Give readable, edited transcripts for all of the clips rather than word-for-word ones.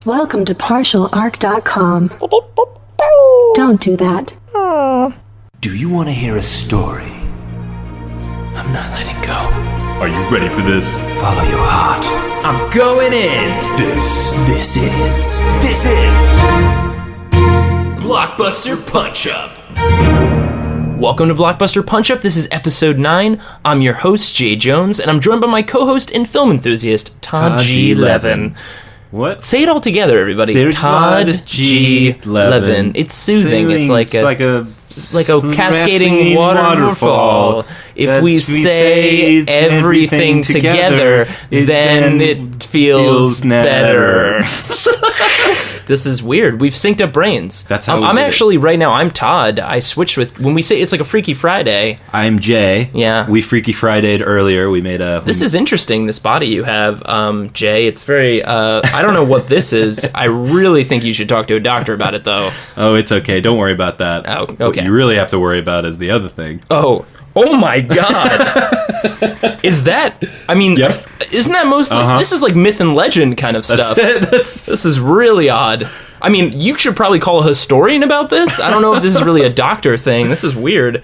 Welcome to partialarc.com. Don't do that. Do you want to hear a story? I'm not letting go. Are you ready for this? Follow your heart. I'm going in. This is Blockbuster Punch-Up. Welcome to Blockbuster Punch-Up. This is episode 9. I'm your host, Jay Jones, and I'm joined by my co-host and film enthusiast, Todd G. Levin. What? Say it all together, everybody. Todd G. Levin. It's soothing. It's like a cascading waterfall. If we say everything together, then it feels better. This is weird. We've synced up brains. That's how I'm actually, right now, I'm Todd. I switched with, when we say it's like a Freaky Friday. I'm Jay. Yeah. We Freaky Friday'd earlier. We made a... This is interesting, this body you have, Jay. It's very, I don't know what this is. I really think you should talk to a doctor about it, though. Oh, it's okay. Don't worry about that. Oh, okay. What you really have to worry about is the other thing. Oh my God. Is that, I mean, Yep. Isn't that mostly, this is like myth and legend kind of stuff. That's This is really odd. I mean, you should probably call a historian about this. I don't know if this is really a doctor thing. This is weird.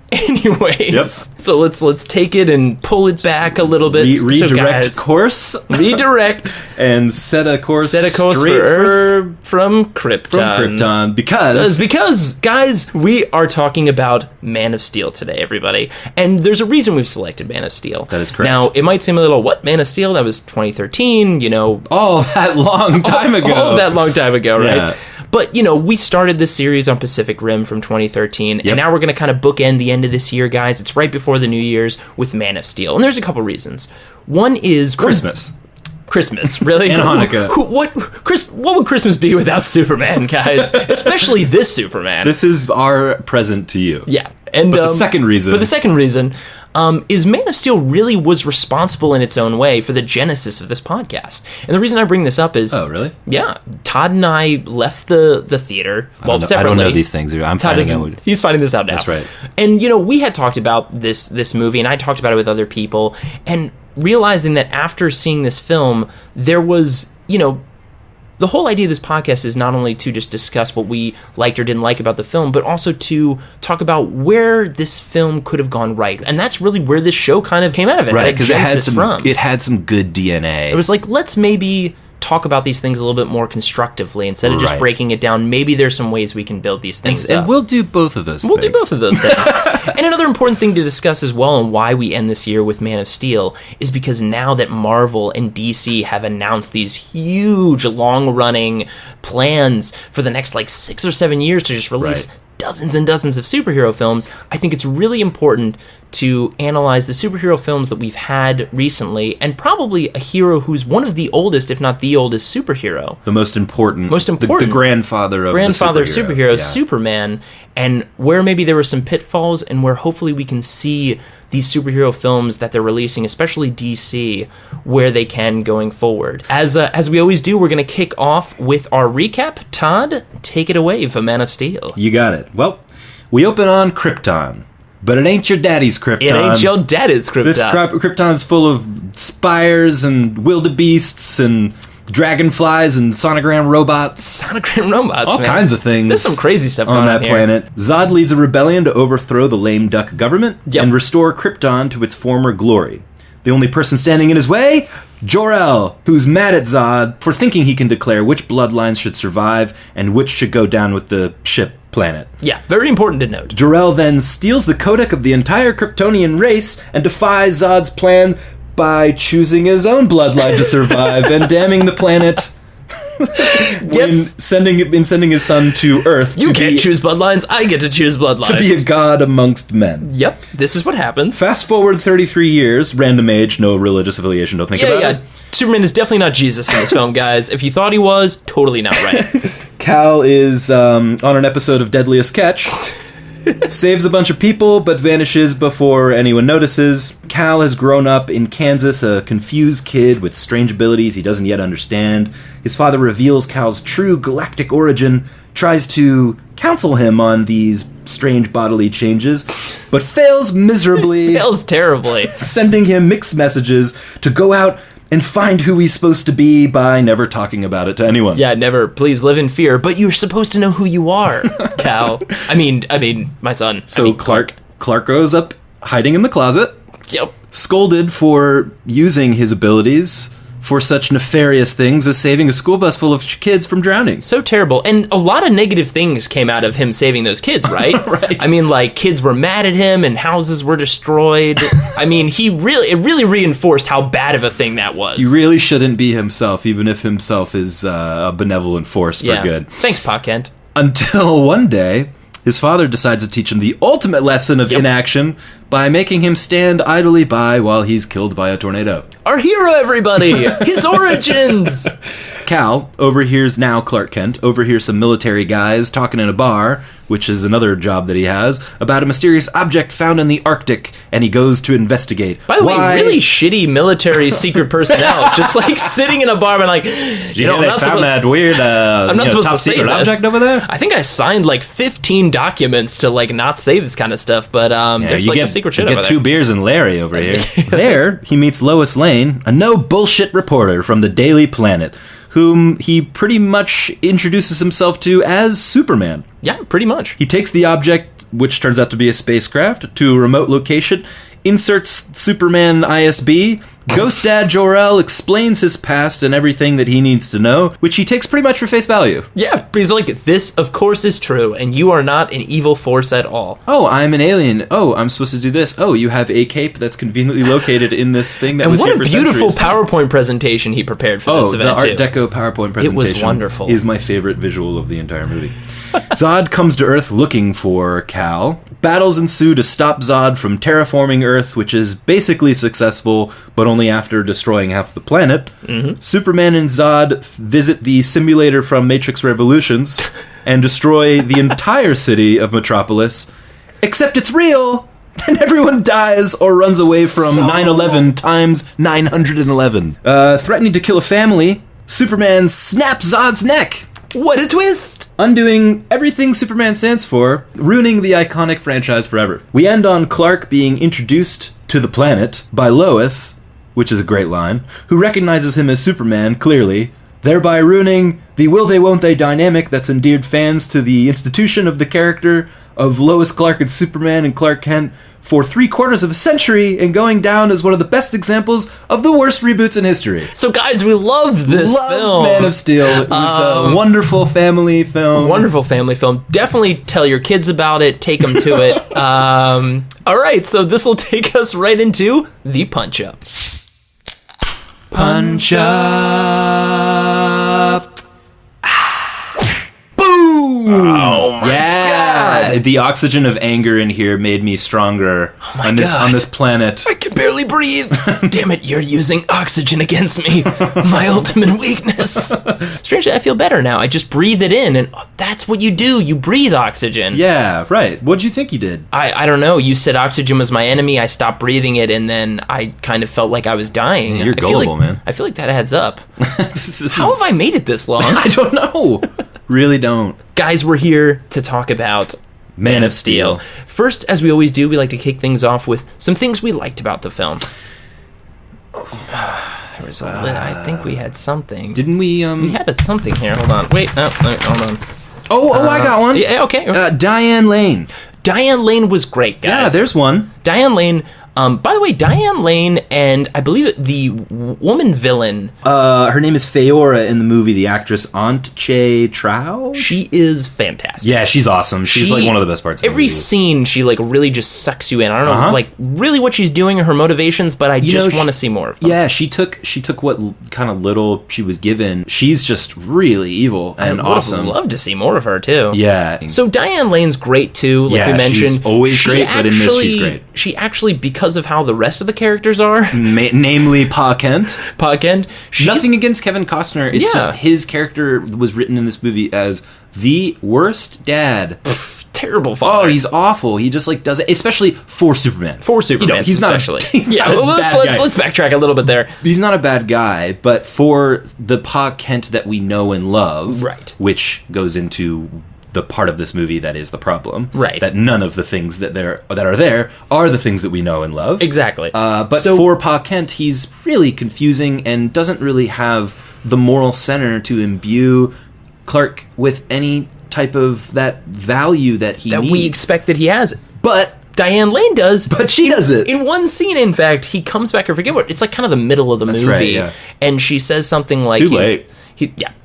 Anyways, so let's take it and pull it back a little bit. Redirect course. Redirect. And set a course for Earth from Krypton. Because, guys, we are talking about Man of Steel today, everybody. And there's a reason we've selected Man of Steel. That is correct. Now, it might seem a little, what, Man of Steel? That was 2013, you know. All that long time ago. All that long time ago, right? Yeah. But, you know, we started this series on Pacific Rim from 2013, and now we're going to kind of bookend the end of this year, guys. It's right before the New Year's with Man of Steel. And there's a couple reasons. One is... Christmas, really? And Hanukkah. What would Christmas be without Superman, guys? Especially this Superman. This is our present to you. Yeah. And, But the second reason is Man of Steel really was responsible in its own way for the genesis of this podcast. And the reason I bring this up is... Oh, really? Yeah. Todd and I left the theater. Well, separately. I don't know these things. I'm finding out. He's finding this out now. That's right. And, you know, we had talked about this movie, and I talked about it with other people, and realizing that after seeing this film, there was, you know... The whole idea of this podcast is not only to just discuss what we liked or didn't like about the film, but also to talk about where this film could have gone right. And that's really where this show kind of came out of it. Right, because it had some good DNA. It was like, let's maybe talk about these things a little bit more constructively instead of just breaking it down. Maybe there's some ways we can build these things up. And we'll do both of those things. We'll do both of those things. And another important thing to discuss as well, and why we end this year with Man of Steel, is because now that Marvel and DC have announced these huge, long-running plans for the next, 6 or 7 years to just release dozens and dozens of superhero films, I think it's really important to analyze the superhero films that we've had recently, and probably a hero who's one of the oldest, if not the oldest, superhero. The most important. The grandfather of superheroes, Superman, and where maybe there were some pitfalls, and where hopefully we can see these superhero films that they're releasing, especially DC, where they can going forward. As we always do, we're going to kick off with our recap. Todd, take it away for Man of Steel. You got it. Well, we open on Krypton. But it ain't your daddy's Krypton. It ain't your daddy's Krypton. This Krypton's full of spires and wildebeests and dragonflies and sonogram robots. All kinds of things. There's some crazy stuff on going that planet. Zod leads a rebellion to overthrow the lame duck government and restore Krypton to its former glory. The only person standing in his way? Jor-El, who's mad at Zod for thinking he can declare which bloodlines should survive and which should go down with the ship planet. Yeah, very important to note. Jor-El then steals the codec of the entire Kryptonian race and defies Zod's plan by choosing his own bloodline to survive and damning the planet in sending his son to Earth. You can't choose bloodlines, I get to choose bloodlines. To be a god amongst men. Yep, this is what happens. Fast forward 33 years, random age, no religious affiliation, don't think about it. Superman is definitely not Jesus in this film, guys. If you thought he was, totally not right. Cal is on an episode of Deadliest Catch. Saves a bunch of people, but vanishes before anyone notices. Cal has grown up in Kansas, a confused kid with strange abilities he doesn't yet understand. His father reveals Cal's true galactic origin, tries to counsel him on these strange bodily changes, but fails miserably. Fails terribly. Sending him mixed messages to go out and find who he's supposed to be by never talking about it to anyone. Yeah, never. Please live in fear. But you're supposed to know who you are, Cal. I mean, my son. So Clark goes up, hiding in the closet. Yep. Scolded for using his abilities for such nefarious things as saving a school bus full of kids from drowning. So terrible. And a lot of negative things came out of him saving those kids, right? Right. I mean, like, kids were mad at him and houses were destroyed. I mean, it really reinforced how bad of a thing that was. He really shouldn't be himself, even if himself is a benevolent force for good. Thanks, Pa Kent. Until one day, his father decides to teach him the ultimate lesson of inaction by making him stand idly by while he's killed by a tornado. Our hero, everybody! His origins! Cal Clark Kent overhears some military guys talking in a bar, which is another job that he has, about a mysterious object found in the Arctic, and he goes to investigate. By the way, really shitty military secret personnel, just like sitting in a bar and like, I'm not found that weird I'm not supposed top to say secret this. object over there? I think I signed like 15 documents to like not say this kind of stuff, but there's like a secret shit over there. You get 2 beers and Larry over here. There, he meets Lois Lane, a no-bullshit reporter from the Daily Planet, whom he pretty much introduces himself to as Superman. Yeah, pretty much. He takes the object, which turns out to be a spacecraft, to a remote location, inserts Superman ISB. Ghost Dad Jor-El explains his past and everything that he needs to know, which he takes pretty much for face value. Yeah, he's like, this of course is true, and you are not an evil force at all. Oh, I'm an alien. Oh, I'm supposed to do this. Oh, you have a cape that's conveniently located in this thing that and was here for what a beautiful centuries. PowerPoint presentation he prepared for this event, the Art Deco PowerPoint presentation. It was wonderful. Is my favorite visual of the entire movie. Zod comes to Earth looking for Cal. Battles ensue to stop Zod from terraforming Earth, which is basically successful, but only after destroying half the planet. Mm-hmm. Superman and Zod visit the simulator from Matrix Revolutions and destroy the entire city of Metropolis, except it's real, and everyone dies or runs away from 9/11 times 911. Threatening to kill a family, Superman snaps Zod's neck. What a twist! Undoing everything Superman stands for, ruining the iconic franchise forever. We end on Clark being introduced to the planet by Lois, which is a great line, who recognizes him as Superman, clearly, thereby ruining the will they won't they dynamic that's endeared fans to the institution of the character of Lois Clark and Superman and Clark Kent for 3/4 of a century, and going down as one of the best examples of the worst reboots in history. So guys, we love this film. Man of Steel. It was a wonderful family film. Wonderful family film. Definitely tell your kids about it. Take them to it. All right, so this will take us right into the Punch Up. Punch Up. Boom! Oh my God. The oxygen of anger in here made me stronger on this planet. I can barely breathe. Damn it, you're using oxygen against me. My ultimate weakness. Strangely, I feel better now. I just breathe it in, and that's what you do. You breathe oxygen. Yeah, right. What'd you think you did? I don't know. You said oxygen was my enemy. I stopped breathing it, and then I kind of felt like I was dying. You're gullible, man. I feel like that adds up. This How have I made it this long? I don't know. Really don't. Guys, we're here to talk about Man of Steel. First, as we always do, we like to kick things off with some things we liked about the film. There was I think we had something. Didn't we? We had something here. Hold on. Wait, no, hold on. Oh, I got one. Yeah, okay. Diane Lane. Diane Lane was great, guys. Yeah, there's one. Diane Lane. By the way, Diane Lane and I believe the woman villain. Her name is Feora in the movie. The actress Aunt Che Trow. She is fantastic. Yeah, she's awesome. She's like one of the best parts. Of every the movie. scene, she like really just sucks you in. I don't know, like really what she's doing or her motivations, but I just want to see more of them. Yeah, she took what kind of little she was given. She's just really evil and awesome. I would love to see more of her too. Yeah. So Diane Lane's great too. Like we mentioned, she's always great, but in this she's great. She actually, because of how the rest of the characters are, namely Pa Kent. Nothing against Kevin Costner. It's just his character was written in this movie as the worst dad. Terrible father. Oh, he's awful. He just like does it, especially for Superman. He's especially. Let's backtrack a little bit there. He's not a bad guy, but for the Pa Kent that we know and love, right, which goes into the part of this movie that is the problem. Right. That none of the things that are there are the things that we know and love. Exactly. But for Pa Kent, he's really confusing and doesn't really have the moral center to imbue Clark with any type of that value that he needs. We expect that he has. But Diane Lane does. But she does it. In one scene, in fact, he comes back, I forget what, it's like kind of the middle of the movie. Right, yeah. And she says something like... Too late.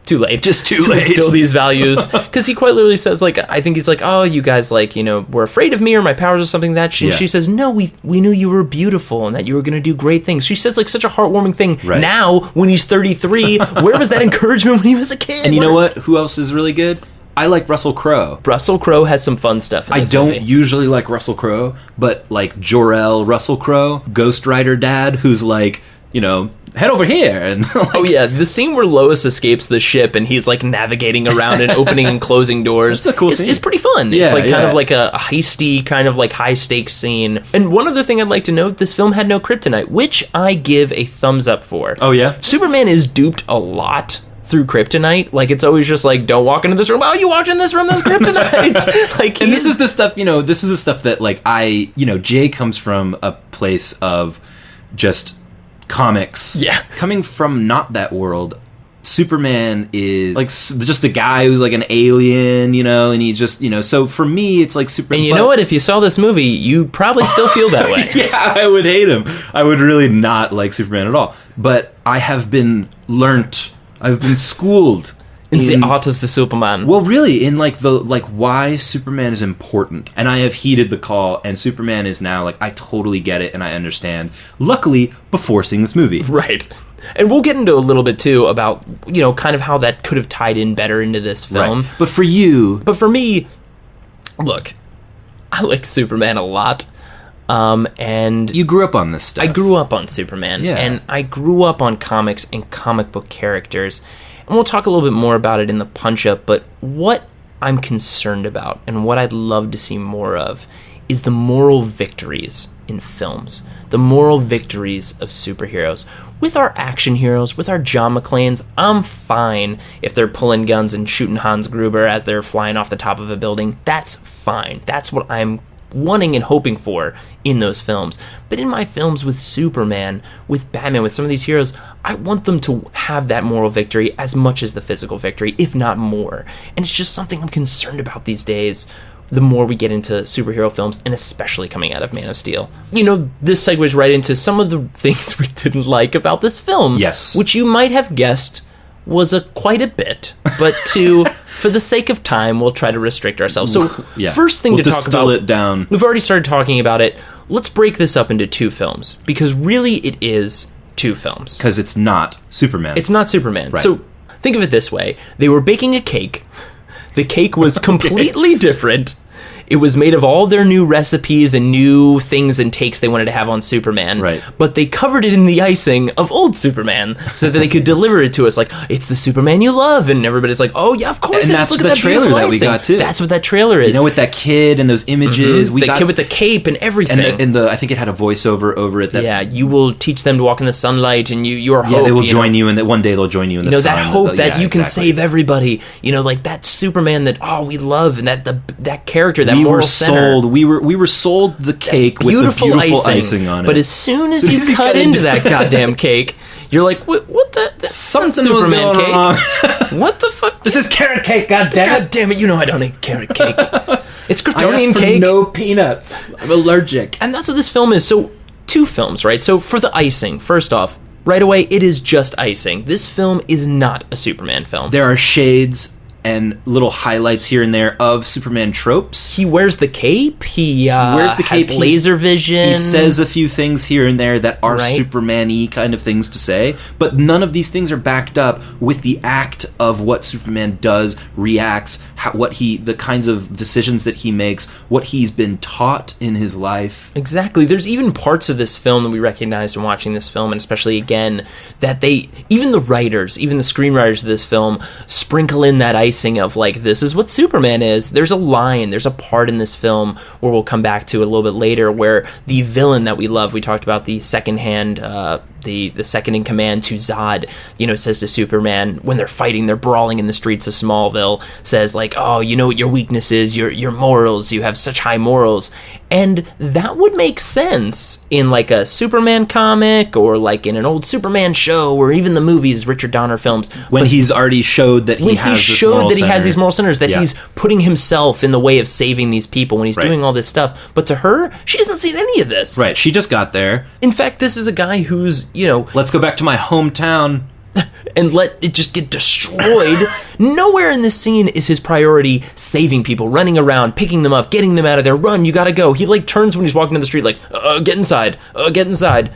Too late. Just too to late. instill these values. Because he quite literally says, like, I think he's like, oh, you guys, like, were afraid of me or my powers or something like that. She says, no, we knew you were beautiful and that you were going to do great things. She says, like, such a heartwarming thing. Right. Now, when he's 33, where was that encouragement when he was a kid? And you know what? Who else is really good? I like Russell Crowe. Russell Crowe has some fun stuff in I this don't movie. usually like Russell Crowe, but like Jor-El Russell Crowe, Ghost Rider dad, who's like, head over here. And like, oh yeah, the scene where Lois escapes the ship and he's like navigating around and opening and closing doors. That's a cool scene. It's pretty fun. Yeah, it's like kind yeah. of like a heisty, kind of like high stakes scene. And one other thing I'd like to note, this film had no kryptonite, which I give a thumbs up for. Oh yeah? Superman is duped a lot through kryptonite. Like, it's always just like, don't walk into this room. Oh, you walked in this room, that's kryptonite. Like, And this is the stuff, this is the stuff that like Jay comes from a place of just comics. Yeah. Coming from not that world, Superman is like just the guy who's like an alien, and he's just, so for me, it's like Superman. And you know what? If you saw this movie, you probably still feel that way. Yeah, I would hate him. I would really not like Superman at all. But I have been I've been schooled in the art of the Superman. Well, really, in why Superman is important. And I have heeded the call, and Superman is now I totally get it and I understand. Luckily, before seeing this movie. Right. And we'll get into a little bit too about, kind of how that could have tied in better into this film. Right. But for me, look, I like Superman a lot. And you grew up on this stuff. I grew up on Superman, and I grew up on comics and comic book characters, and we'll talk a little bit more about it in the punch-up, but what I'm concerned about and what I'd love to see more of is the moral victories in films, the moral victories of superheroes. With our action heroes, with our John McClanes, I'm fine if they're pulling guns and shooting Hans Gruber as they're flying off the top of a building. That's fine. That's what I'm wanting and hoping for in those films. But in my films with Superman, with Batman, with some of these heroes, I want them to have that moral victory as much as the physical victory, if not more. And it's just something I'm concerned about these days, the more we get into superhero films, and especially coming out of Man of Steel. This segues right into some of the things we didn't like about this film. Yes. Which you might have guessed was quite a bit, but for the sake of time, we'll try to restrict ourselves. So, first thing to talk about, it down. We've already started talking about it. Let's break this up into two films, because really it is two films. Because it's not Superman. It's not Superman. Right. So, think of it this way. They were baking a cake. The cake was completely different. It was made of all their new recipes and new things and takes they wanted to have on Superman. Right. But they covered it in the icing of old Superman so that they could deliver it to us like, it's the Superman you love. And everybody's like, oh, yeah, of course and it that's is. Look the at that trailer beautiful that we icing. got, too. That's what that trailer is. With that kid and those images. The kid with the cape and everything. And I think it had a voiceover over it. That, you will teach them to walk in the sunlight and your hope. Yeah, they will join you, and that one day they'll join you in the sun. That hope that you can save everybody. Like that Superman that, we love, and that character, that moral center. We were sold the cake with the beautiful icing on it. But as soon as you cut into that goddamn cake, you're like, what the? That's Something Superman was going cake. wrong. What the fuck? This is carrot cake, goddammit. God damn it, I don't eat carrot cake. It's I Kryptonian asked for cake. no peanuts. I'm allergic. And that's what this film is. So, two films, right? So, for the icing, first off, right away, it is just icing. This film is not a Superman film. There are shades and little highlights here and there of Superman tropes. He wears the cape. He wears the cape. Has laser vision. He says a few things here and there that are Right. Superman-y kind of things to say, but none of these things are backed up with the act of what Superman does, reacts, the kinds of decisions that he makes, what he's been taught in his life. Exactly. There's even parts of this film that we recognized in watching this film, and especially again, that even the writers, even the screenwriters of this film, sprinkle in that icing of this is what Superman is. There's a line, there's a part in this film where we'll come back to a little bit later where the villain that we love, we talked about the secondhand the second in command to Zod, says to Superman when they're fighting, they're brawling in the streets of Smallville, says like, oh, you know what your weakness is, your morals, you have such high morals. And that would make sense in like a Superman comic or like in an old Superman show or even the movies, Richard Donner films. When he's already showed that he has this moral that he has these moral centers, that he's putting himself in the way of saving these people when he's doing all this stuff. But to her, she hasn't seen any of this. Right, she just got there. In fact, this is a guy who's, let's go back to my hometown and let it just get destroyed. Nowhere in this scene is his priority saving people, running around, picking them up, getting them out of there. Run, you gotta go. He like turns when he's walking down the street like, get inside, get inside.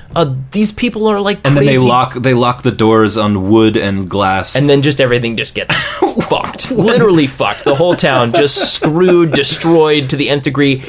These people are like crazy. And then they lock the doors on wood and glass. And then just everything just gets fucked. Literally fucked. The whole town just screwed, destroyed to the nth degree.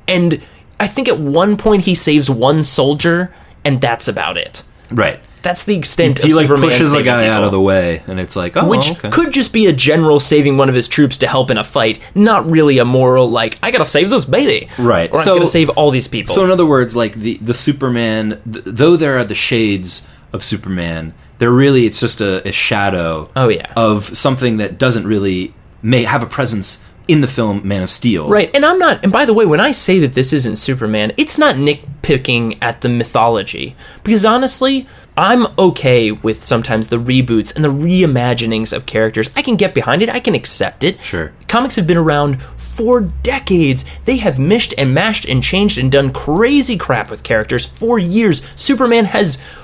And I think at one point he saves one soldier, and that's about it. Right. That's the extent of Superman. He Superman pushes a guy people. out of the way, and it's like, oh, which okay. could just be a general saving one of his troops to help in a fight, not really a moral, like, I gotta save this baby. Right. Or I'm gonna save all these people. So in other words, like, the Superman, though there are the shades of Superman, it's just a shadow of something that doesn't really may have a presence in the film Man of Steel. Right, and by the way, when I say that this isn't Superman, it's not nitpicking at the mythology. Because honestly, I'm okay with sometimes the reboots and the reimaginings of characters. I can get behind it, I can accept it. Sure. Comics have been around for decades. They have mished and mashed and changed and done crazy crap with characters for years. Superman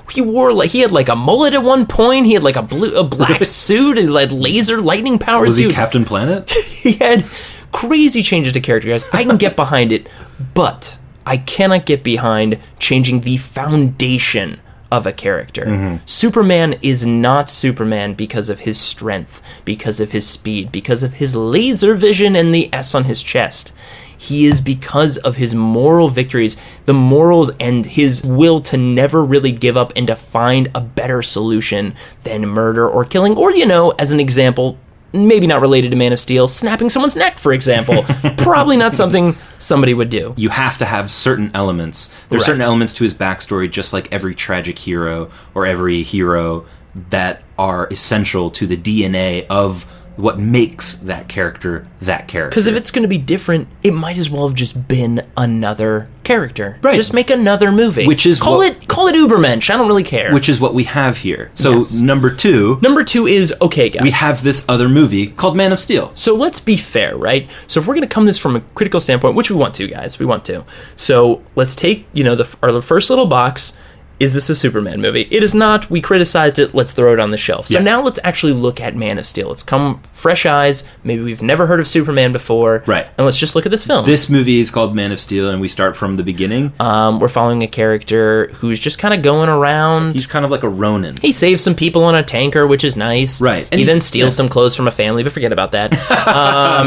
he had like a mullet at one point, he had like a black suit and like laser lightning powers. Was he Captain Planet? He had crazy changes to character, guys. I can get behind it, but I cannot get behind changing the foundation of a character. Mm-hmm. Superman is not Superman because of his strength, because of his speed, because of his laser vision and the S on his chest. He is because of his moral victories, the morals, and his will to never really give up and to find a better solution than murder or killing, or, as an example, maybe not related to Man of Steel, snapping someone's neck, for example. Probably not something somebody would do. You have to have certain elements. There's certain elements to his backstory, just like every tragic hero or every hero, that are essential to the DNA of what makes that character that character. Because if it's going to be different, it might as well have just been another character. Right. Just make another movie. Which is call it Ubermensch. I don't really care. Which is what we have here. So yes. Number two is, okay, guys, we have this other movie called Man of Steel. So let's be fair, right? So if we're going to come this from a critical standpoint, which we want to, guys, we want to. So let's take, our first little box. Is this a Superman movie? It is not. We criticized it. Let's throw it on the shelf. So now let's actually look at Man of Steel. Let's come fresh eyes. Maybe we've never heard of Superman before. Right. And let's just look at this film. This movie is called Man of Steel, and we start from the beginning. We're following a character who's just kind of going around. He's kind of like a Ronin. He saves some people on a tanker, which is nice. Right. And he then steals some clothes from a family, but forget about that.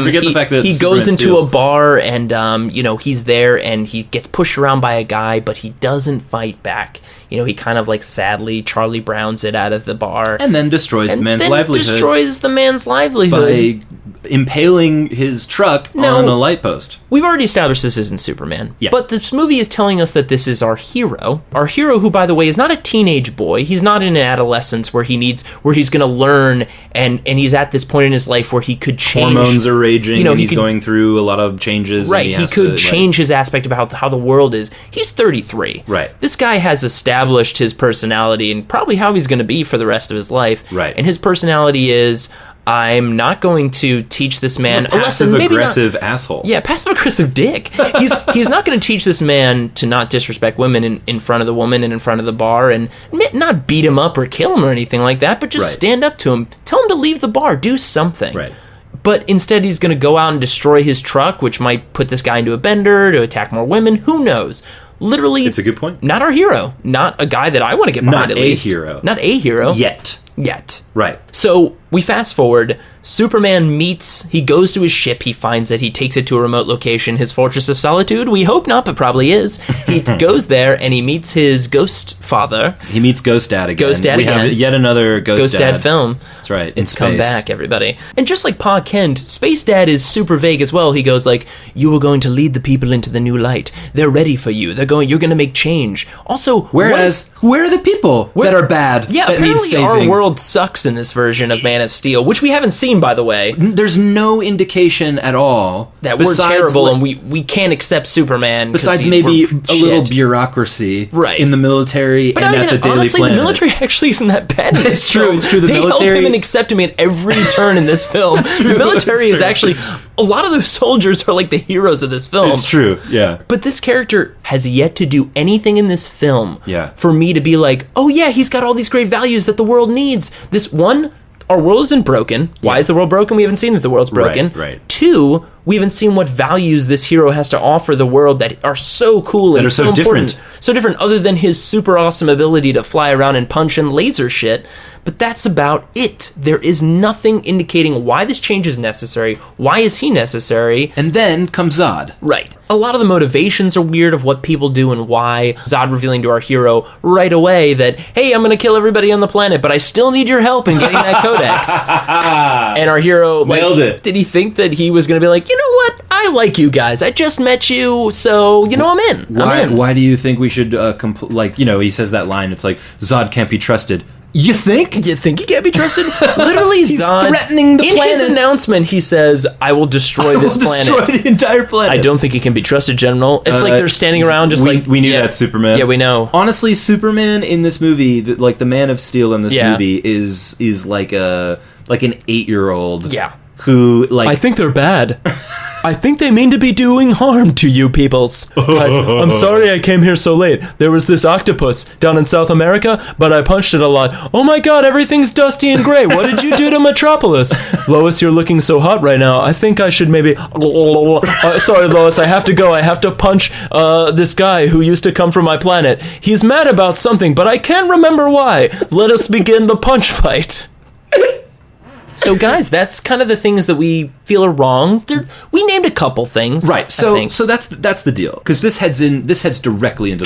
Forget the fact that he Superman goes into steals. a bar and, he's there and he gets pushed around by a guy, but he doesn't fight back. He kind of like sadly Charlie Browns it out of the bar. And then destroys the man's livelihood. Destroys the man's livelihood. By impaling his truck on a light post. We've already established this isn't Superman. Yeah. But this movie is telling us that this is our hero. Our hero who, by the way, is not a teenage boy. He's not in an adolescence where he's going to learn and he's at this point in his life where he could change. Hormones are raging and he's going through a lot of changes. Right. He could change his aspect about how the world is. He's 33. Right. This guy has established his personality and probably how he's going to be for the rest of his life. Right. And his personality is, I'm not going to teach this man a lesson. Passive-aggressive asshole. Yeah, passive-aggressive dick. He's not going to teach this man to not disrespect women in front of the woman and in front of the bar and not beat him up or kill him or anything like that, but just stand up to him. Tell him to leave the bar. Do something. Right. But instead he's going to go out and destroy his truck, which might put this guy into a bender, to attack more women. Who knows? Literally, it's a good point. Not our hero. Not a guy that I want to get behind, at least. Not a hero. Not a hero. Yet. yet. Right. So we fast forward. Superman he goes to his ship. He finds that he takes it to a remote location, his Fortress of Solitude. We hope not, but probably is. He goes there and he meets his ghost father. He meets Ghost Dad again. Ghost Dad we again. have yet another Ghost Dad film. That's right. In It's space. come back, everybody. And just like Pa Kent, Space Dad is super vague as well. He goes like, you are going to lead the people into the new light. They're ready for you. You're going to make change. Also, Whereas, where are the people that are bad? Yeah, that need apparently saving? our world sucks in this version of Man of Steel, which we haven't seen, by the way. There's no indication at all That we're terrible and we can't accept Superman. Besides maybe a little bureaucracy in the military but and at the Daily honestly, Planet. the military actually isn't that bad. It's true. It's true. The they military help him and accept him at every turn in this film. The military is actually a lot of those soldiers are like the heroes of this film. It's true. Yeah. But this character has yet to do anything in this film Yeah. for me to be like, oh yeah, he's got all these great values that the world needs. This one, our world isn't broken. Why is the world broken? We haven't seen that the world's broken. Right. Two, we haven't seen what values this hero has to offer the world that are so cool and are so important. different. So different, other than his super awesome ability to fly around and punch and laser shit. But that's about it. There is nothing indicating why this change is necessary. Why is he necessary? And then comes Zod. Right. A lot of the motivations are weird of what people do and why. Zod revealing to our hero right away that, hey, I'm going to kill everybody on the planet, but I still need your help in getting that codex. And our hero, Nailed it. Did he think that he was going to be like, you know what? I like you guys. I just met you, so, I'm in. I'm in. Why do you think we should, he says that line, it's like, Zod can't be trusted. You think? You think he can't be trusted? Literally, He's Zod, threatening the in planet. his announcement, he says, I will destroy this planet. Destroy the entire planet. I don't think he can be trusted, General. It's like they're standing around just we knew that, Superman. Yeah, we know. Honestly, Superman in this movie, the Man of Steel in this Yeah. movie is like an 8-year-old. Yeah. Who I think they're bad. I think they mean to be doing harm to you peoples. Guys, I'm sorry I came here so late. There was this octopus down in South America, but I punched it a lot. Oh my god, everything's dusty and gray. What did you do to Metropolis? Lois, you're looking so hot right now. I think I should maybe... sorry, Lois, I have to go. I have to punch this guy who used to come from my planet. He's mad about something, but I can't remember why. Let us begin the punch fight. So, guys, that's kind of the things that we feel are wrong. We named a couple things, right. So that's the deal, because this heads directly into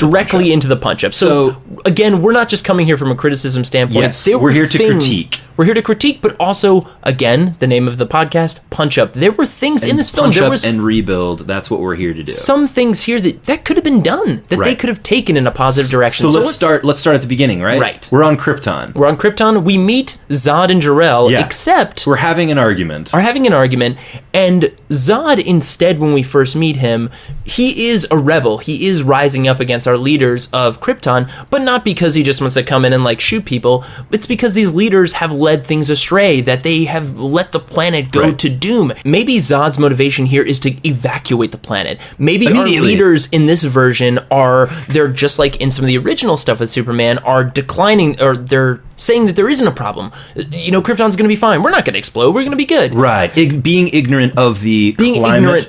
the punch-up. So again, we're not just coming here from a criticism standpoint. Yes, we're here to critique. We're here to critique, but also, again, the name of the podcast, Punch Up. There were things in this film. Punch Up and Rebuild. That's what we're here to do. Some things here that could have been done, that they could have taken in a positive direction. So let's start at the beginning, right? Right. We're on Krypton. We meet Zod and Jor-El, except we're having an argument. And Zod, instead, when we first meet him, he is a rebel. He is rising up against our leaders of Krypton, but not because he just wants to come in and shoot people. It's because these leaders have led things astray, that they have let the planet go to doom. Maybe Zod's motivation here is to evacuate the planet. Maybe our leaders in this version they're just like in some of the original stuff with Superman, are declining, or they're saying that there isn't a problem. Krypton's going to be fine. We're not going to explode. We're going to be good. Right. Being ignorant of the climate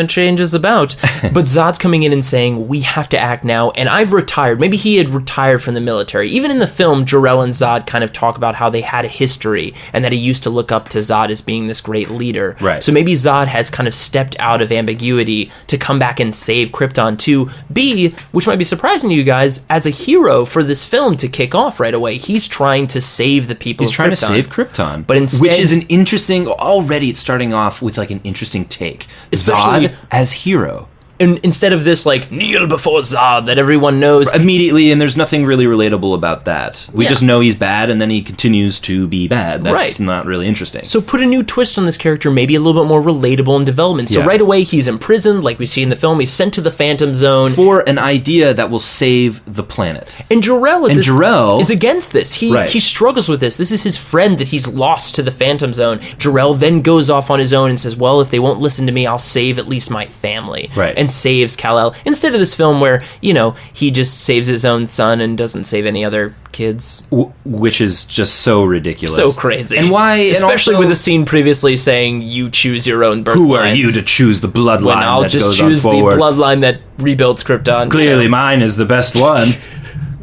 change is about. But Zod's coming in and saying, we have to act now, and I've retired. Maybe he had retired from the military. Even in the film, Jor-El and Zod kind of talk about how they had a history, and that he used to look up to Zod as being this great leader. Right. So maybe Zod has kind of stepped out of ambiguity to come back and save Krypton, to be, which might be surprising to you guys, as a hero for this film to kick off right away. He's trying to save the people of Krypton. He's trying to save Krypton. But instead, which is an interesting... Already it's starting off with an interesting take. Especially, Zod as hero. And instead of this kneel before Zod that everyone knows immediately, and there's nothing really relatable about that. We just know he's bad, and then he continues to be bad. That's not really interesting. So put a new twist on this character, maybe a little bit more relatable in development. So right away he's imprisoned, like we see in the film. He's sent to the Phantom Zone for an idea that will save the planet. And Jor-El is against this. He struggles with this. This is his friend that he's lost to the Phantom Zone. Jor-El then goes off on his own and says, well, if they won't listen to me, I'll save at least my family. Right. And saves Kal-El, instead of this film where he just saves his own son and doesn't save any other kids, which is just so ridiculous, so crazy. And why, especially with a scene previously saying you choose your own birth. Who are you to choose the bloodline? I'll just choose the bloodline that rebuilds Krypton. Clearly, mine is the best one.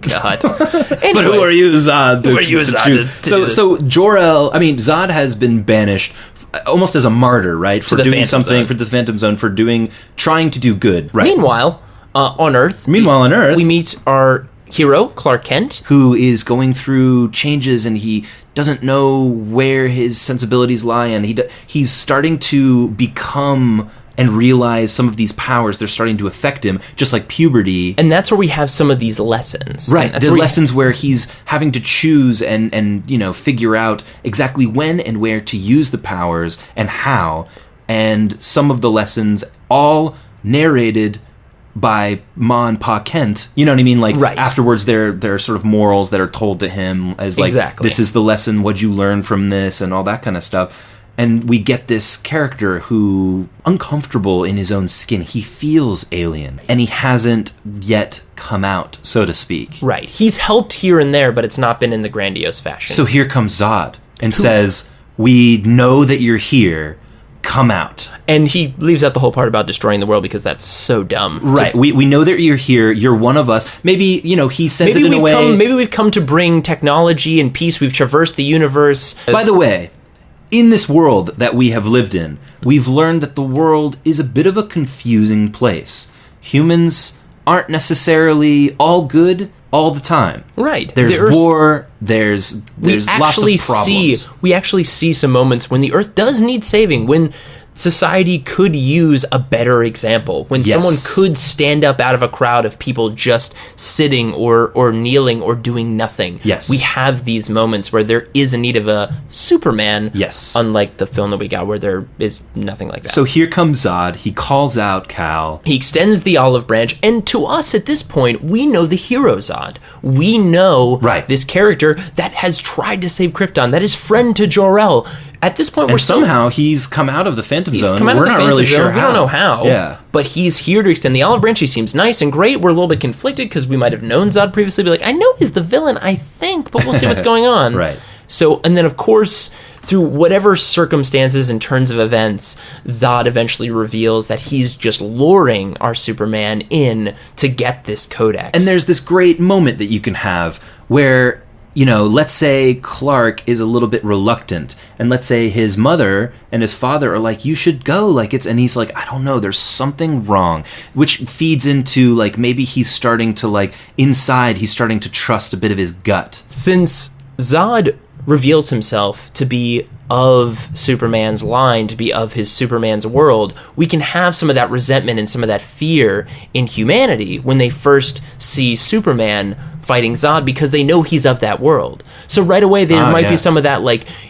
God. But who are you, Zod? Who are you, Zod, to do this? So Jor-El, Zod has been banished almost as a martyr, right? For the doing Phantom something Zone. for the Phantom Zone, for trying to do good, right? Meanwhile, on Earth, we meet our hero, Clark Kent, who is going through changes, and he doesn't know where his sensibilities lie, and he's starting to become and realize some of these powers, they're starting to affect him, just like puberty. And that's where we have some of these lessons. Right, That's the where lessons where he's having to choose and figure out exactly when and where to use the powers and how. And some of the lessons all narrated by Ma and Pa Kent. You know what I mean? Like, right. Afterwards, there are sort of morals that are told to him as like, exactly. This is the lesson, what'd you learn from this, and all that kind of stuff. And we get this character who, uncomfortable in his own skin, he feels alien. And he hasn't yet come out, so to speak. Right. He's helped here and there, but it's not been in the grandiose fashion. So here comes Zod and says, we know that you're here. Come out. And he leaves out the whole part about destroying the world because that's so dumb. Right. We know that you're here. You're one of us. Maybe, he says it in a way. Maybe we've come to bring technology and peace. We've traversed the universe. By the way, in this world that we have lived in, we've learned that the world is a bit of a confusing place. Humans aren't necessarily all good all the time. Right. There's war, there's lots of problems. We actually see some moments when the Earth does need saving, when society could use a better example, when someone could stand up out of a crowd of people just sitting or kneeling or doing nothing. Yes. We have these moments where there is a need of a Superman, unlike the film that we got where there is nothing like that. So here comes Zod. He calls out Kal. He extends the olive branch, and to us at this point, we know the hero Zod. We know this character that has tried to save Krypton, that is friend to Jor-El. At this point, somehow he's come out of the Phantom Zone. We're not really sure how. We don't know how. Yeah. But he's here to extend the olive branch. He seems nice and great. We're a little bit conflicted because we might have known Zod previously. Be like, I know he's the villain, I think, but we'll see what's going on. Right. So, and then of course, through whatever circumstances and turns of events, Zod eventually reveals that he's just luring our Superman in to get this codex. And there's this great moment that you can have where, let's say Clark is a little bit reluctant, and let's say his mother and his father are like, you should go, and he's like, I don't know, there's something wrong, which feeds into, maybe he's starting to, inside, he's starting to trust a bit of his gut. Since Zod reveals himself to be of Superman's line, to be of his Superman's world, we can have some of that resentment and some of that fear in humanity when they first see Superman fighting Zod, because they know he's of that world. So right away there might be some of that,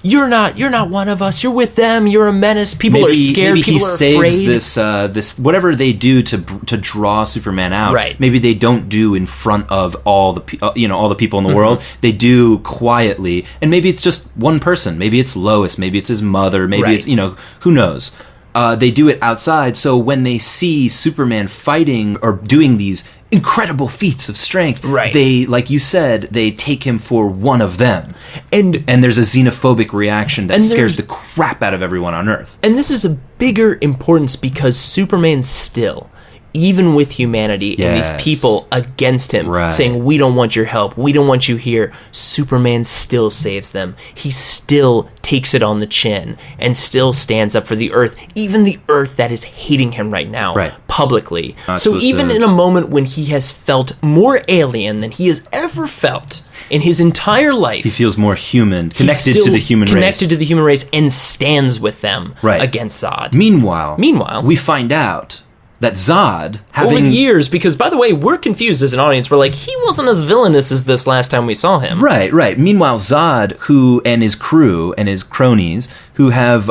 you're not one of us, you're with them, you're a menace, people are scared, maybe people are saves afraid. this whatever they do to draw Superman out. Right. Maybe they don't do in front of all the people in the world. They do quietly, and maybe it's just one person. Maybe it's Lois. Maybe it's his mother. Maybe it's who knows. They do it outside, so when they see Superman fighting or doing these incredible feats of strength, they, like you said, they take him for one of them. And there's a xenophobic reaction that scares the crap out of everyone on Earth. And this is a bigger importance because Superman still, even with humanity and these people against him, saying, we don't want your help, we don't want you here, Superman still saves them. He still takes it on the chin and still stands up for the Earth, even the Earth that is hating him right now, publicly. So even in a moment when he has felt more alien than he has ever felt in his entire life, he feels more human, connected to the human race, and stands with them against Zod. Meanwhile, we find out that Zod, over years, because, by the way, we're confused as an audience. We're like, he wasn't as villainous as this last time we saw him. Right. Meanwhile, Zod, and his crew and his cronies, who have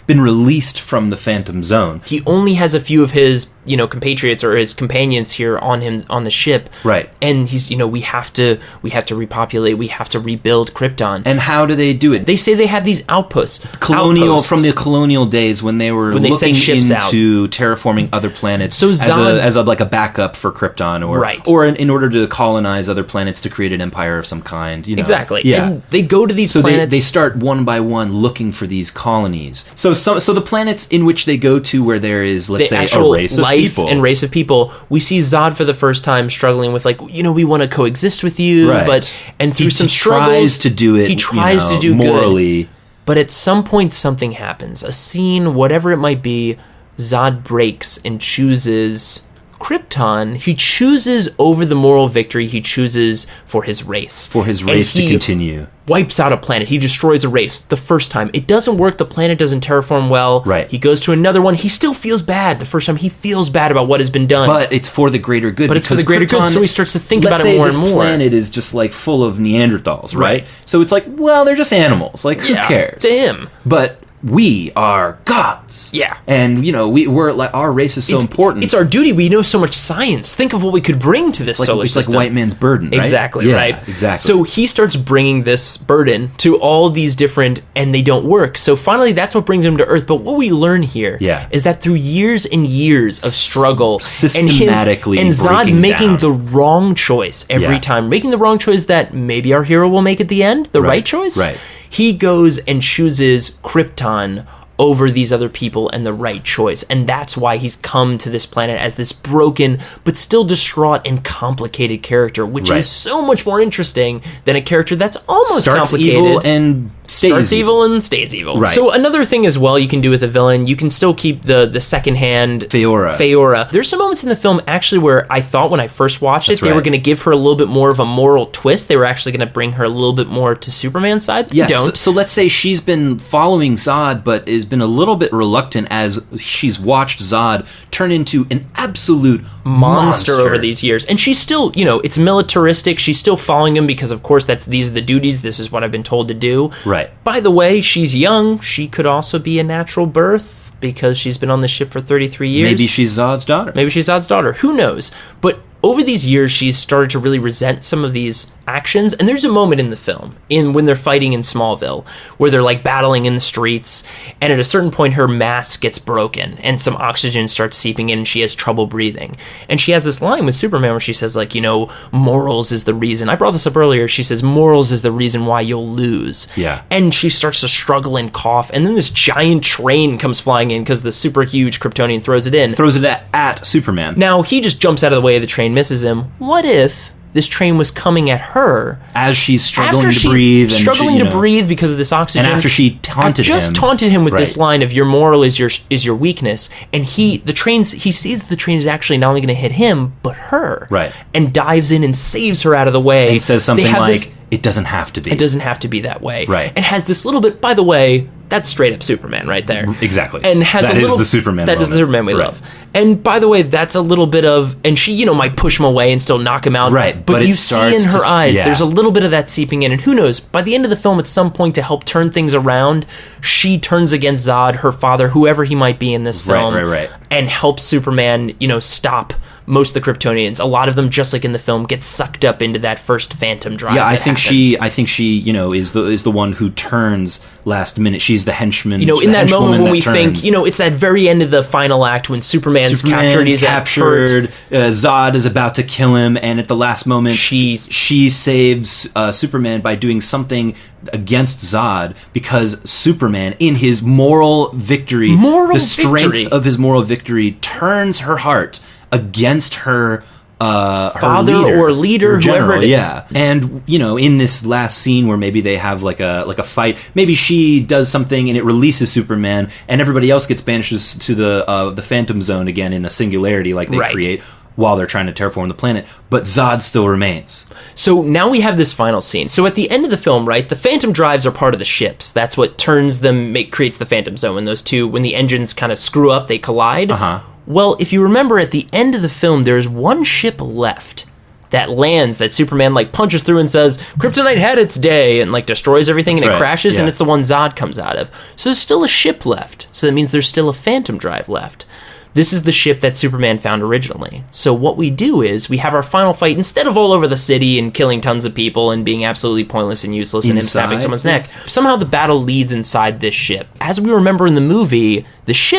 been released from the Phantom Zone. He only has a few of his, compatriots or his companions here on the ship. Right. And he's, we have to repopulate, we have to rebuild Krypton. And how do they do it? They say they have these outposts. From the colonial days when they were looking into terraforming other planets, so Zod, as a backup for Krypton, or in order to colonize other planets to create an empire of some kind. Exactly. Yeah. And they go to these planets. They start one by one looking for these these colonies. So the planets in which they go to, where there is, let's the say, actual a race of life people, and race of people, we see Zod for the first time struggling with, like, we want to coexist with you, right. and through some he struggles, tries to do it. He tries to do morally. good, but at some point something happens. A scene, whatever it might be, Zod breaks and chooses Krypton. He chooses over the moral victory. He chooses for his race. For his race to continue. Wipes out a planet. He destroys a race the first time. It doesn't work. The planet doesn't terraform well. Right. He goes to another one. He still feels bad the first time. He feels bad about what has been done. But it's for the greater good. But it's for the greater good, so he starts to think about it more and more. Let's say this planet is just, like, full of Neanderthals, right? So it's like, well, they're just animals. Like, who cares? To him. But we are gods. Yeah. And, we're like, our race is so important. It's our duty. We know so much science. Think of what we could bring to this solar system. It's like white man's burden, right? Exactly, right? Exactly. So he starts bringing this burden to all these different, and they don't work. So finally, that's what brings him to Earth. But what we learn here is that through years and years of struggle, systematically and Zod breaking making down. the wrong choice every time, making the wrong choice that maybe our hero will make at the end, the right choice. Right. He goes and chooses Krypton over these other people and the right choice. And that's why he's come to this planet as this broken but still distraught and complicated character, which is so much more interesting than a character that's almost starts complicated. Evil and starts evil and stays evil. Right. So another thing as well you can do with a villain, you can still keep the second hand Feora. There's some moments in the film actually where I thought when I first watched it, they were going to give her a little bit more of a moral twist. They were actually going to bring her a little bit more to Superman's side. Yeah, so let's say she's been following Zod, but has been a little bit reluctant as she's watched Zod turn into an absolute monster over these years. And she's still, it's militaristic. She's still following him because, of course, these are the duties. This is what I've been told to do. Right. By the way, she's young. She could also be a natural birth because she's been on the ship for 33 years. Maybe she's Zod's daughter. Who knows? But over these years, she's started to really resent some of these actions. And there's a moment in the film when they're fighting in Smallville where they're like battling in the streets, and at a certain point her mask gets broken and some oxygen starts seeping in and she has trouble breathing. And she has this line with Superman where she says, like, morals is the reason. I brought this up earlier. She says morals is the reason why you'll lose. Yeah. And she starts to struggle and cough, and then this giant train comes flying in because the super huge Kryptonian throws it at Superman. Now he just jumps out of the way, the train misses him. What if this train was coming at her as she's struggling to breathe, breathe because of this oxygen, and after she taunted him with this line of your moral is your weakness, and he sees the train is actually not only going to hit him but her, right, and dives in and saves her out of the way and says something like, it doesn't have to be. It doesn't have to be that way. Right. And has this little bit, by the way, that's straight up Superman right there. Exactly. And has that is the Superman That is the Superman we love. And by the way, that's a little bit of, and she, might push him away and still knock him out. Right. But you see in her eyes, there's a little bit of that seeping in. And who knows, by the end of the film, at some point to help turn things around, she turns against Zod, her father, whoever he might be in this film. Right. And helps Superman, stop most of the Kryptonians. A lot of them, just like in the film, get sucked up into that first phantom drive. Yeah, I think she, is the one who turns last minute. She's the henchman. In that moment when we think, it's that very end of the final act when Superman's captured. He's captured. Zod is about to kill him, and at the last moment, she saves Superman by doing something against Zod, because Superman, in his moral victory, strength of his moral victory, turns her heart against her father or leader, general, whoever it is. Yeah. And in this last scene where maybe they have like a fight, maybe she does something and it releases Superman, and everybody else gets banished to the Phantom Zone again in a singularity like they create while they're trying to terraform the planet, but Zod still remains. So now we have this final scene. So at the end of the film, right, the Phantom drives are part of the ships. That's what turns them, creates the Phantom Zone. When those two, when the engines kind of screw up, they collide. Well, if you remember, at the end of the film, there's one ship left that lands, that Superman punches through and says, Kryptonite had its day, and destroys everything. It crashes, and it's the one Zod comes out of. So there's still a ship left. So that means there's still a Phantom drive left. this is the ship that Superman found originally. So what we do is we have our final fight, instead of all over the city and killing tons of people and being absolutely pointless and useless and him snapping someone's neck, somehow the battle leads inside this ship. As we remember in the movie,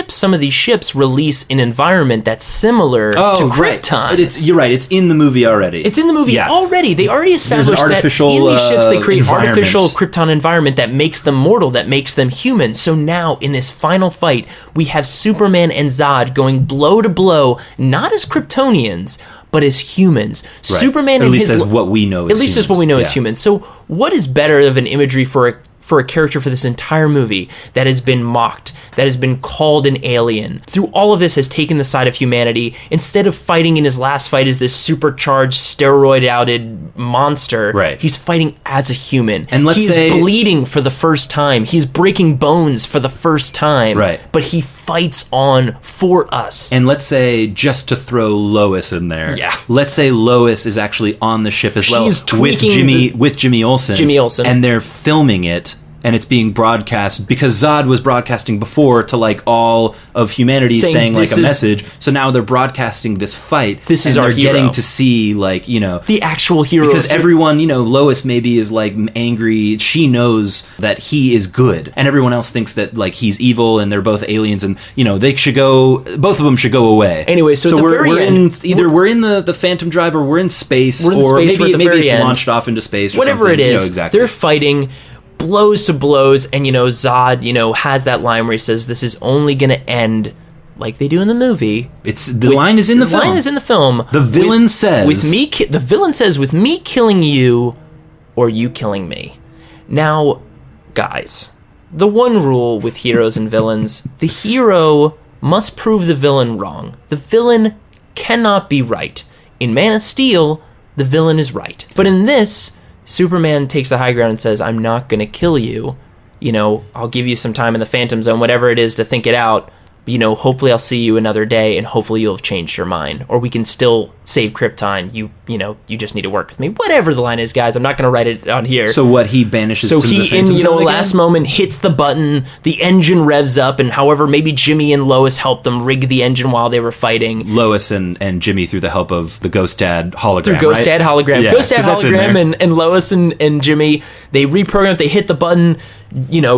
some of these ships release an environment that's similar to Krypton. Right. You're right, it's in the movie already. It's in the movie already. They already established that in these ships they create an artificial Krypton environment that makes them mortal, that makes them human. So now, in this final fight, we have Superman and Zod going blow to blow, not as Kryptonians, but as humans. Right. Superman, or at least as what we know as humans. As what we know as humans. So what is better of an imagery for a character for this entire movie that has been mocked, that has been called an alien, through all of this has taken the side of humanity, instead of fighting in his last fight as this supercharged, steroid-outed monster, he's fighting as a human. And he's bleeding for the first time. He's breaking bones for the first time. Right. But he fights on for us. And let's say, just to throw Lois in there, let's say Lois is actually on the ship as well with Jimmy Olsen. And they're filming it. And it's being broadcast because Zod was broadcasting before to like all of humanity saying like a message. So now they're broadcasting this fight. This is our hero. They're getting to see like, the actual hero. Because everyone, Lois maybe is like angry. She knows that he is good. And everyone else thinks that like he's evil and they're both aliens and, they should go, both of them should go away. Anyway, so we're in the Phantom Drive or we're in space. Maybe it's launched off into space or whatever something. It is. They're fighting blows to blows, and Zod has that line where he says this is only gonna end like they do in the movie. The line is in the film. The line is in the film. The villain says with me killing you or you killing me. Now, guys, the one rule with heroes and villains, the hero must prove the villain wrong. The villain cannot be right. In Man of Steel, the villain is right. But in this, Superman takes the high ground and says, I'm not going to kill you. I'll give you some time in the Phantom Zone, whatever it is, to think it out. Hopefully I'll see you another day, and hopefully you'll have changed your mind. Or we can still save Krypton. You just need to work with me. Whatever the line is, guys, I'm not going to write it on here. So what, he banishes to the Phantom Zone last moment, hits the button, the engine revs up, and however, maybe Jimmy and Lois helped them rig the engine while they were fighting. Lois and Jimmy through the help of the Ghost Dad hologram, Through Ghost Dad hologram. Yeah, Ghost Dad hologram and Lois and Jimmy, they reprogram it, they hit the button,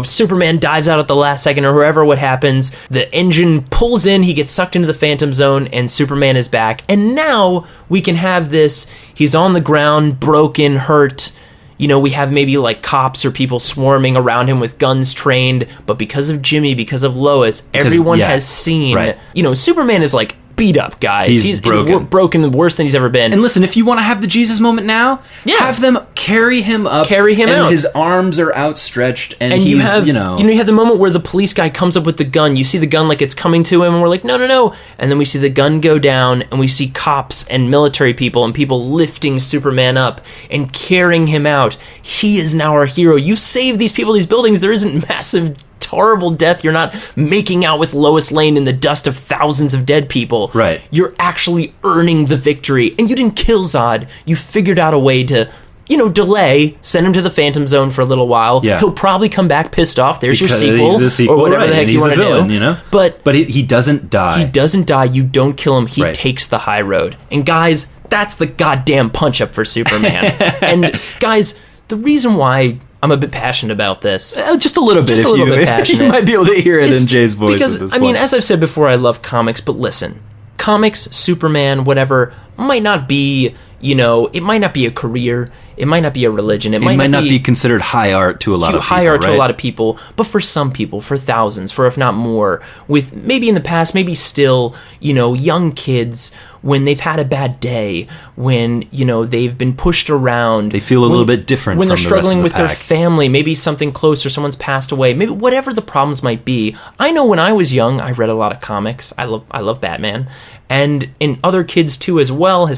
Superman dives out at the last second or whoever, what happens, the engine pulls in, he gets sucked into the Phantom Zone, and Superman is back. And now we can have this, he's on the ground, broken, hurt, we have maybe like cops or people swarming around him with guns trained, but because of Jimmy, because of Lois, everyone has seen, Superman is like beat up, guys. He's broken worse than he's ever been. And listen, if you want to have the Jesus moment now, have them carry him up, out. His arms are outstretched, and you have the moment where the police guy comes up with the gun. You see the gun like it's coming to him, and we're like, no, and then we see the gun go down, and we see cops and military people and people lifting Superman up and carrying him out. He is now our hero. You saved these people, these buildings. There isn't massive horrible death. You're not making out with Lois Lane in the dust of thousands of dead people. Right. You're actually earning the victory. And you didn't kill Zod. You figured out a way to, delay, send him to the Phantom Zone for a little while. Yeah. He'll probably come back pissed off. There's because your sequel. Or whatever the heck you want to do. But he doesn't die. He doesn't die. You don't kill him. He takes the high road. And guys, that's the goddamn punch up for Superman. And guys, the reason why I'm a bit passionate about this. Just a little bit. Passionate. You might be able to hear it in Jay's voice. Because, at this point. as I've said before, I love comics, but listen, comics, Superman, whatever, might not be, it might not be a career. It might not be a religion. It might not be considered high art to a lot of people. High art to a lot of people, but for some people, for thousands, for if not more, with maybe in the past, maybe still, young kids, when they've had a bad day, when, they've been pushed around. They feel a little bit different when from they're struggling the with their family, maybe something close or someone's passed away, maybe whatever the problems might be. I know when I was young, I read a lot of comics. I love Batman. And in other kids too as well,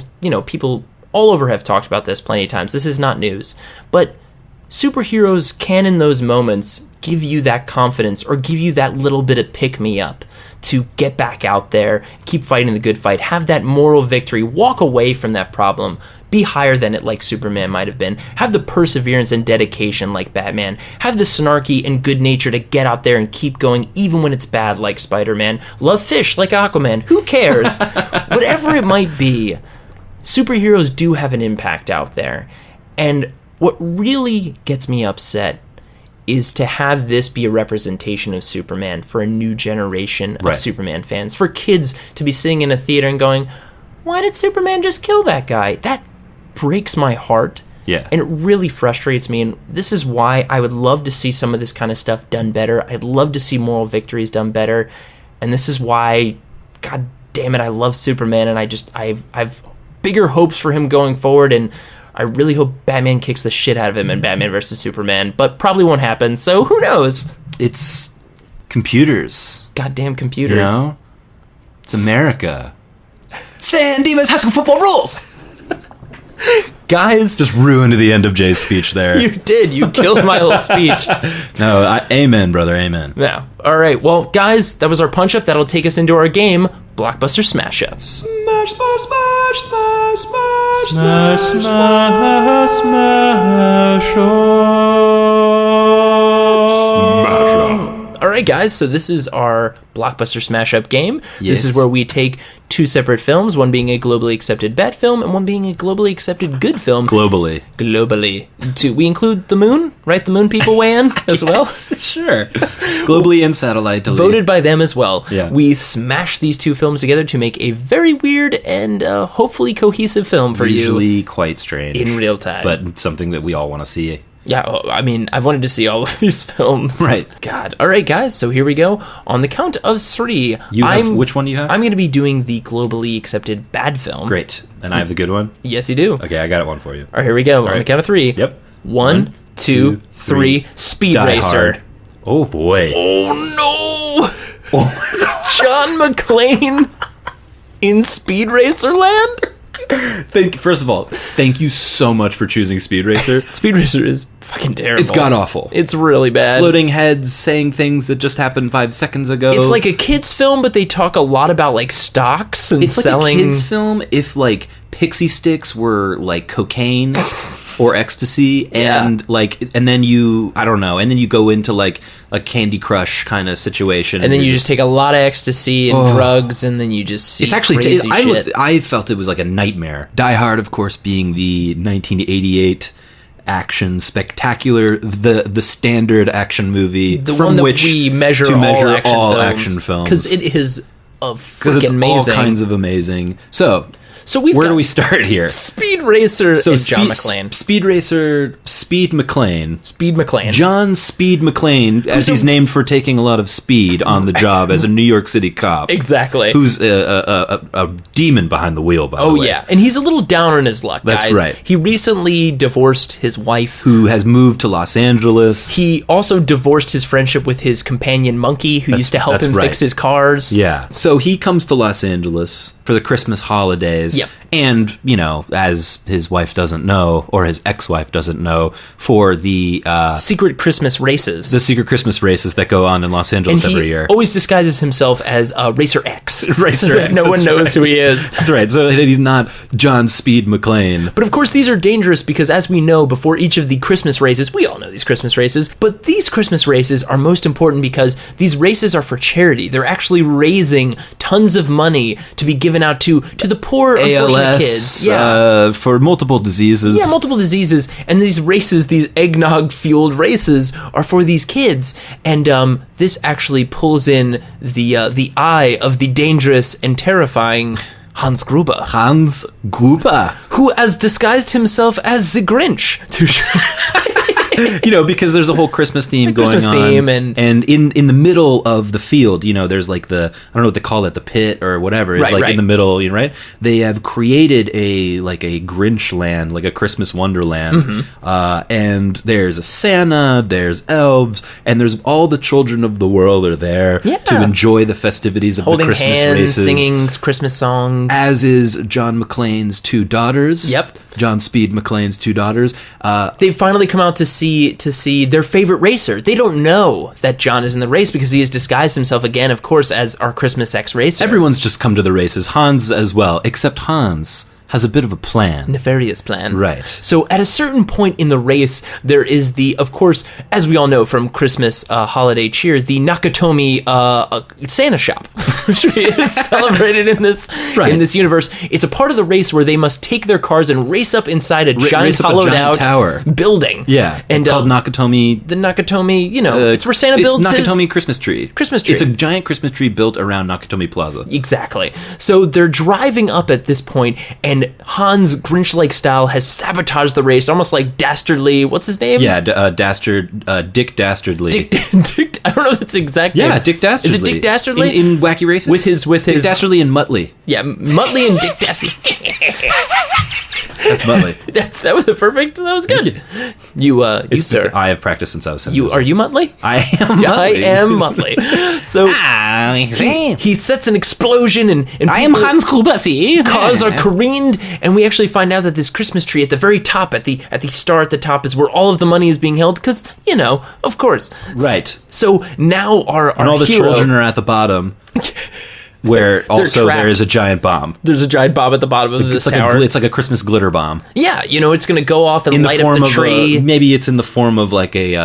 people all over have talked about this plenty of times. This is not news. But superheroes can, in those moments, give you that confidence or give you that little bit of pick-me-up to get back out there, keep fighting the good fight, have that moral victory, walk away from that problem, be higher than it like Superman might have been, have the perseverance and dedication like Batman, have the snarky and good nature to get out there and keep going even when it's bad like Spider-Man, love fish like Aquaman, who cares? Whatever it might be, superheroes do have an impact out there. And what really gets me upset is to have this be a representation of Superman for a new generation of Superman fans, for kids to be sitting in a theater and going, why did Superman just kill that guy? That breaks my heart. Yeah. And it really frustrates me. And this is why I would love to see some of this kind of stuff done better. I'd love to see moral victories done better. And this is why, God damn it, I love Superman. And I've bigger hopes for him going forward. And I really hope Batman kicks the shit out of him in Batman vs. Superman. But probably won't happen. So who knows? It's computers. Goddamn computers. You know? It's America. San Dimas High School football rules! Guys, just ruined the end of Jay's speech there. You did. You killed my whole speech. No, amen, brother, amen. Yeah. All right. Well, guys, that was our punch up. That'll take us into our game, Blockbuster Smash-Up. Smash, smash, smash, smash, smash, Smash, smash, smash, All right, guys, so this is our Blockbuster Smash-Up game. Yes. This is where we take two separate films, one being a globally accepted bad film and one being a globally accepted good film. Globally. We include the moon, right? The moon people weigh in as well? Sure. Globally and satellite. Voted by them as well. Yeah. We smash these two films together to make a very weird and hopefully cohesive film for you. Usually quite strange. In real time. But something that we all want to see. Yeah, I mean, I've wanted to see all of these films. Right. God. All right, guys, so here we go. On the count of three. Which one do you have? I'm going to be doing the globally accepted bad film. Great. And I have the good one? Yes, you do. Okay, I got one for you. All right, here we go. On the count of three. Yep. One, two, three. Speed Die Racer. Hard. Oh, boy. Oh, no. John McClane in Speed Racer Land? First of all, thank you so much for choosing Speed Racer. Speed Racer is fucking terrible. It's god-awful. It's really bad. Floating heads saying things that just happened 5 seconds ago. It's like a kid's film, but they talk a lot about, like, stocks and it's selling. Like a kid's film if, like, pixie sticks were, like, cocaine or ecstasy, and, and then you, I don't know, and then you go into, like, a Candy Crush kind of situation. And then you just take a lot of ecstasy and drugs, and then you just see crazy shit. I felt it was like a nightmare. Die Hard, of course, being the 1988 action spectacular, the standard action movie, the from one that which we measure all action films, because it is because it's amazing. all kinds of amazing. So where do we start here? Speed Racer and John McClane. Speed Racer, Speed McClane. Speed McClane. John Speed McClane, as he's named for taking a lot of speed on the job as a New York City cop. Exactly. Who's a demon behind the wheel, by the way. Oh, yeah. And he's a little down on his luck, guys. That's right. He recently divorced his wife. Who has moved to Los Angeles. He also divorced his friendship with his companion Monkey, who used to help him fix his cars. Yeah. So he comes to Los Angeles for the Christmas holidays. Yep. And, you know, as his wife doesn't know, or his ex-wife doesn't know, for the secret Christmas races. The secret Christmas races that go on in Los Angeles every year. Always disguises himself as Racer X. Racer X. No one knows who he is. That's right. So he's not John Speed McClane. But of course, these are dangerous because, as we know, before each of the Christmas races, we all know these Christmas races, but these Christmas races are most important because these races are for charity. They're actually raising tons of money to be given out to the poor, unfortunate kids. Yeah. For multiple diseases. Yeah, multiple diseases. And these races, these eggnog-fueled races, are for these kids. And this actually pulls in the eye of the dangerous and terrifying Hans Gruber. Hans Gruber. Who has disguised himself as the Grinch. You know, because there's a whole Christmas theme going on. And in the middle of the field, you know, there's like I don't know what they call it, the pit or whatever. It's in the middle, you know, right? They have created a Grinch land, like a Christmas wonderland. Mm-hmm. And there's a Santa, there's elves, and there's all the children of the world are there to enjoy the festivities of holding the Christmas hands, races. Singing Christmas songs. As is John McClane's two daughters. Yep. John Speed McClane's two daughters. They've finally come out to see see their favorite racer. They don't know that John is in the race because he has disguised himself again, of course, as our Christmas X racer. Everyone's just come to the races, Hans as well, except Hans has a bit of a plan. Nefarious plan. Right. So at a certain point in the race, there is of course, as we all know from Christmas holiday cheer, the Nakatomi Santa shop, which is celebrated in this universe. It's a part of the race where they must take their cars and race up inside a giant hollowed out tower building. Yeah, and called Nakatomi. The Nakatomi, it's where Santa builds Nakatomi his Christmas tree. Christmas tree. It's a giant Christmas tree built around Nakatomi Plaza. Exactly. So they're driving up at this point, and Hans, Grinch-like style, has sabotaged the race, almost like Dastardly. What's his name? Yeah, Dick Dastardly. Dick. I don't know if that's the exact name. Yeah, Dick Dastardly. Is it Dick Dastardly? In Wacky Races? With his Dick Dastardly and Muttley. Yeah, Muttley and Dick Dastardly. That's Muttley. That was perfect. That was good. You sir. I have practiced since I was 7. Are you Muttley? I am Muttley. I am Muttley. So he sets an explosion and I am Hans Gruber, see? Cars are careened, and we actually find out that this Christmas tree at the very top, at the star at the top, is where all of the money is being held, because, of course. Right. So now our and all the hero, children are at the bottom. Where also there is a giant bomb. There's a giant bomb at the bottom of this tower. It's like a Christmas glitter bomb. Yeah, it's going to go off and light up the tree. Maybe it's in the form of like a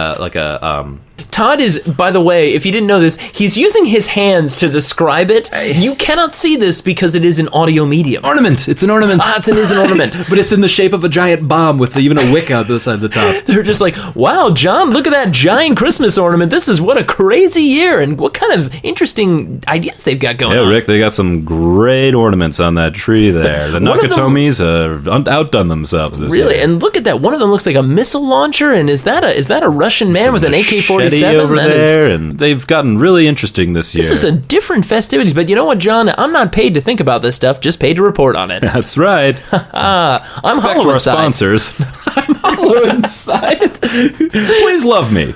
Todd is, by the way, if you didn't know this, he's using his hands to describe it. You cannot see this because it is an audio medium. Ornament. It's an ornament. It is an ornament. But it's in the shape of a giant bomb with even a wick out the side of the top. They're just like, wow, John, look at that giant Christmas ornament. This is what a crazy year, and what kind of interesting ideas they've got going on. Yeah, Rick, they got some great ornaments on that tree there. The Nakatomis have outdone themselves this year. Really? And look at that. One of them looks like a missile launcher, and is that a Russian man with an AK-47? Over there, and they've gotten really interesting this year. This is a different festivities, but you know what, John? I'm not paid to think about this stuff, just paid to report on it. That's right. I'm Back hollow to our inside. sponsors. I'm hollow inside. Please love me.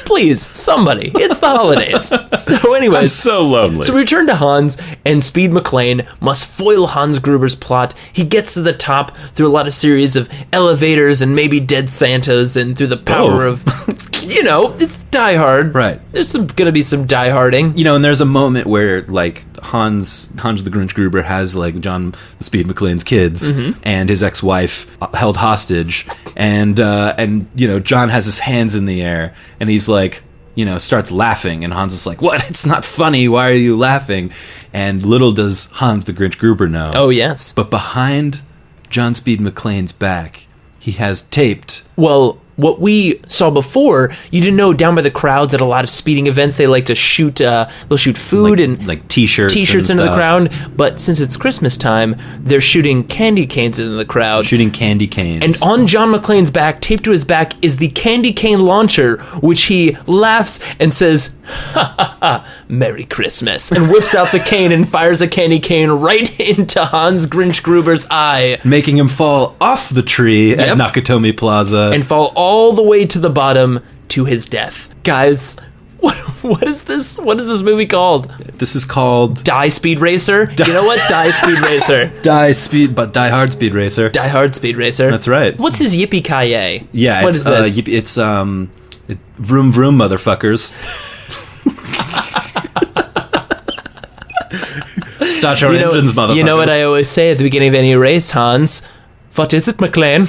Please, somebody. It's the holidays. So anyways. I'm so lonely. So we return to Hans, and Speed McLean must foil Hans Gruber's plot. He gets to the top through a lot of series of elevators and maybe dead Santas, and through the power of... it's Die Hard. Right. There's gonna be some Die Harding. And there's a moment where, like, Hans the Grinch Gruber has, like, John the Speed McLean's kids and his ex-wife held hostage, and John has his hands in the air, and he's like, starts laughing, and Hans is like, what? It's not funny. Why are you laughing? And little does Hans the Grinch Gruber know. Oh, yes. But behind John Speed McLean's back, he has taped... Well... What we saw before, you didn't know down by the crowds at a lot of speeding events, they like to shoot, they'll shoot food and like t-shirts into the crowd. But since it's Christmas time, they're shooting candy canes into the crowd. Shooting candy canes. And on John McClane's back, taped to his back, is the candy cane launcher, which he laughs and says, ha ha ha, Merry Christmas, and whips out the cane and fires a candy cane right into Hans Grinch Gruber's eye. Making him fall off the tree at Nakatomi Plaza. And fall all the way to the bottom to his death. Guys, what is this? What is this movie called? This is called... Die Speed Racer? You know what? Die Speed Racer. Die Hard Speed Racer. Die Hard Speed Racer. That's right. What's his yippee-ki-yay? Yeah, what is this? It's vroom vroom, motherfuckers. Start your engines, motherfuckers. You know what I always say at the beginning of any race, Hans? What is it, McLean?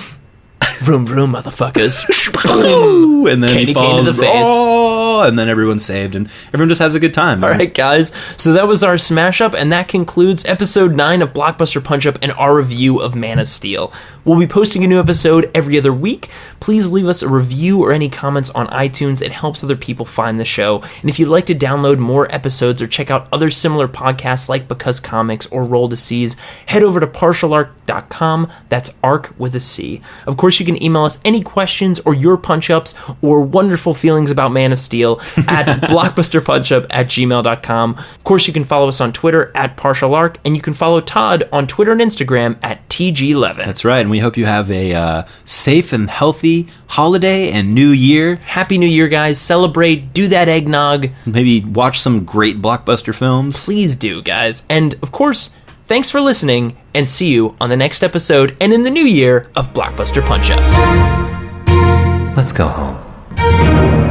Vroom vroom, motherfuckers. Boom! And then Candy he falls, cane to the face. Oh, and then everyone's saved, and everyone just has a good time. All right, guys. So that was our Smash Up, and that concludes episode 9 of Blockbuster Punch Up and our review of Man of Steel. We'll be posting a new episode every other week. Please leave us a review or any comments on iTunes. It helps other people find the show. And if you'd like to download more episodes or check out other similar podcasts like Because Comics or Roll to Seas, head over to partialarc.com. That's ARC with a C. Of course, you can email us any questions or your punch-ups or wonderful feelings about Man of Steel at blockbusterpunchup@gmail.com. Of course, you can follow us on Twitter at partialarc, and you can follow Todd on Twitter and Instagram at TG11. That's right, and we hope you have a safe and healthy holiday and New Year. Happy New Year, guys. Celebrate, do that eggnog. Maybe watch some great blockbuster films. Please do, guys. And, of course, thanks for listening, and see you on the next episode and in the new year of Blockbuster Punch Up. Let's go home.